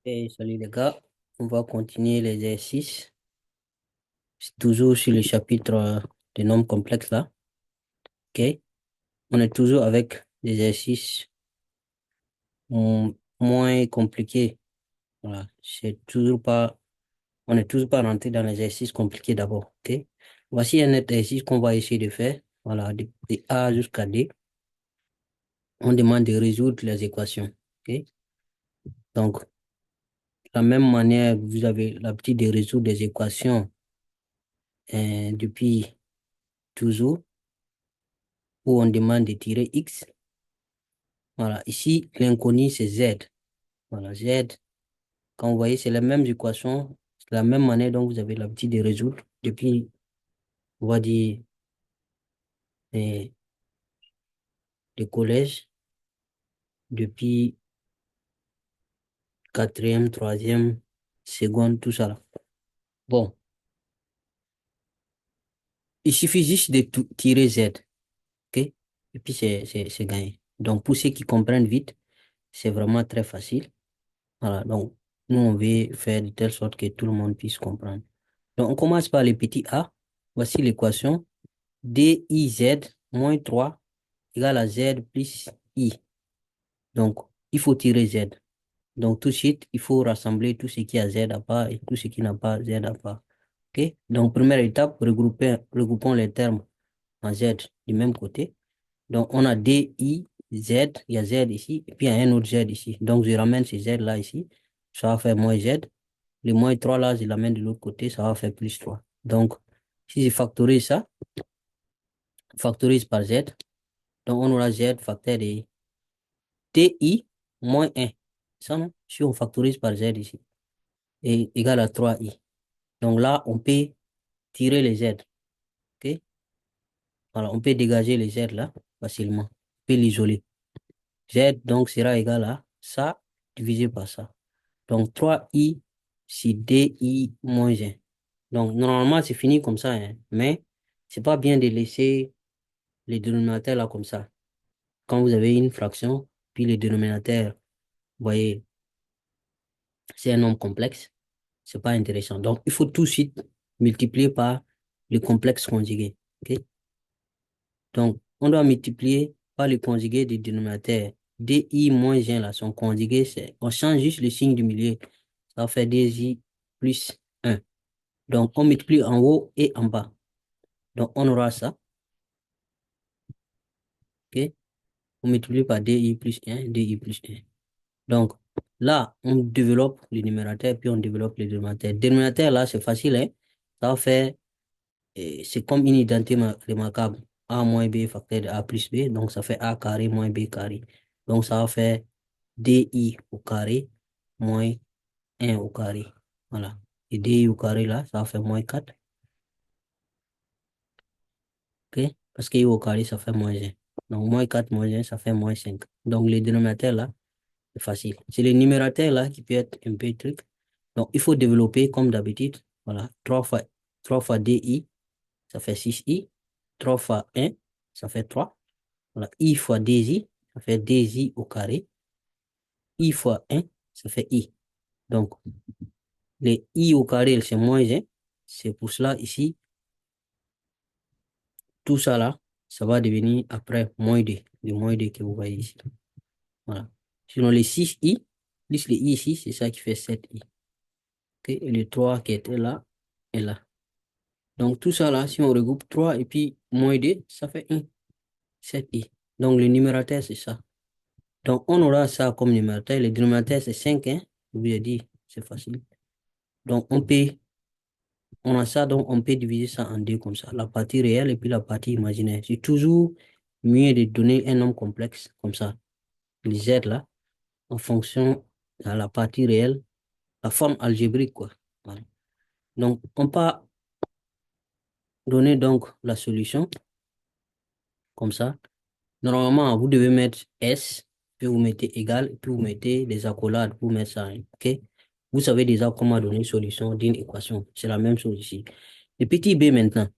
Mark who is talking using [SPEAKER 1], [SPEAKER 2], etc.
[SPEAKER 1] Et salut les gars, on va continuer l'exercice. C'est toujours sur le chapitre des nombres complexes là. Ok? On est toujours avec l'exercice moins compliqué. Voilà. On n'est toujours pas rentré dans l'exercice compliqué d'abord. Ok? Voici un exercice qu'on va essayer de faire. Voilà, de A jusqu'à D. On demande de résoudre les équations. Ok? Donc, de la même manière, vous avez l'habitude de résoudre des équations depuis toujours, où on demande de tirer X. Voilà, ici, l'inconnu, c'est Z. Voilà, Z, quand vous voyez, c'est la même équation, c'est la même manière dont vous avez l'habitude de résoudre depuis, on va dire, eh, le collège, depuis quatrième, troisième, seconde, tout ça là. Bon, il suffit juste de tirer Z, ok? Et puis c'est gagné. Donc, pour ceux qui comprennent vite, c'est vraiment très facile. Voilà, donc, nous, on veut faire de telle sorte que tout le monde puisse comprendre. Donc, on commence par le petit a. Voici l'équation. DIZ moins 3 égale à Z plus I. Donc, il faut tirer Z. Donc, tout de suite, il faut rassembler tout ce qui a Z à part et tout ce qui n'a pas Z à part. OK? Donc, première étape, regroupons les termes en Z du même côté. Donc, on a DIZ, il y a Z ici, et puis il y a un autre Z ici. Donc, je ramène ces Z-là ici, ça va faire moins Z. Le moins 3 là, je l'amène de l'autre côté, ça va faire plus 3. Donc, si je factorise ça, factorise par Z, donc on aura Z facteur de TI moins 1. Ça, non? Si on factorise par Z ici, est égal à 3i. Donc là, on peut tirer les Z. OK? Alors, on peut dégager les Z là facilement. On peut l'isoler. Z donc sera égal à ça divisé par ça. Donc 3i c'est DI moins 1. Donc normalement, c'est fini comme ça, hein. Mais c'est pas bien de laisser les dénominateurs là comme ça. Quand vous avez une fraction, puis les dénominateurs, vous voyez, c'est un nombre complexe. C'est pas intéressant. Donc, il faut tout de suite multiplier par le complexe conjugué. OK? Donc, on doit multiplier par le conjugué du dénominateur. DI moins 1, là, son conjugué, on change juste le signe du milieu. Ça va faire DI plus 1. Donc, on multiplie en haut et en bas. Donc, on aura ça. OK? On multiplie par DI plus 1, DI plus 1. Donc, là, on développe le numérateur, puis on développe le dénominateur. Le dénominateur, là, c'est facile, hein? Ça va faire Et c'est comme une identité remarquable. A moins B facteur de A plus B, donc ça fait A carré moins B carré. Donc ça va faire DI au carré moins 1 au carré. Voilà. Et DI au carré là, ça va faire moins 4. OK? Parce que I au carré, ça fait moins 1. Donc moins 4 moins 1, ça fait moins 5. Donc le dénominateur là, c'est facile. C'est le numérateur là qui peut être un peu truc. Donc il faut développer comme d'habitude. Voilà. 3 fois DI, ça fait 6i. 3 fois 1, ça fait 3. Voilà. I fois DI, ça fait DI au carré. I fois 1, ça fait I. Donc, les I au carré, c'est moins 1. C'est pour cela, ici, tout ça là, ça va devenir après moins 2. Le moins 2 que vous voyez ici. Voilà. Sinon, les 6i, plus les I ici, c'est ça qui fait 7i. OK? Et le 3 qui était là, est là. Donc, tout ça là, si on regroupe 3 et puis moins 2, ça fait 1. 7i. Donc, le numérateur, c'est ça. Donc, on aura ça comme numérateur. Le dénominateur, c'est 5, hein. Je vous ai dit, c'est facile. Donc, on a ça, donc on peut diviser ça en deux comme ça. La partie réelle et puis la partie imaginaire. C'est toujours mieux de donner un nombre complexe comme ça. Les Z là, en fonction de la partie réelle, la forme algébrique, quoi. Voilà. Donc, on peut donner donc la solution comme ça. Normalement, vous devez mettre S, puis vous mettez égal, puis vous mettez des accolades pour mettre ça, hein, OK? Vous savez déjà comment donner une solution d'une équation. C'est la même chose ici. Le petit b maintenant.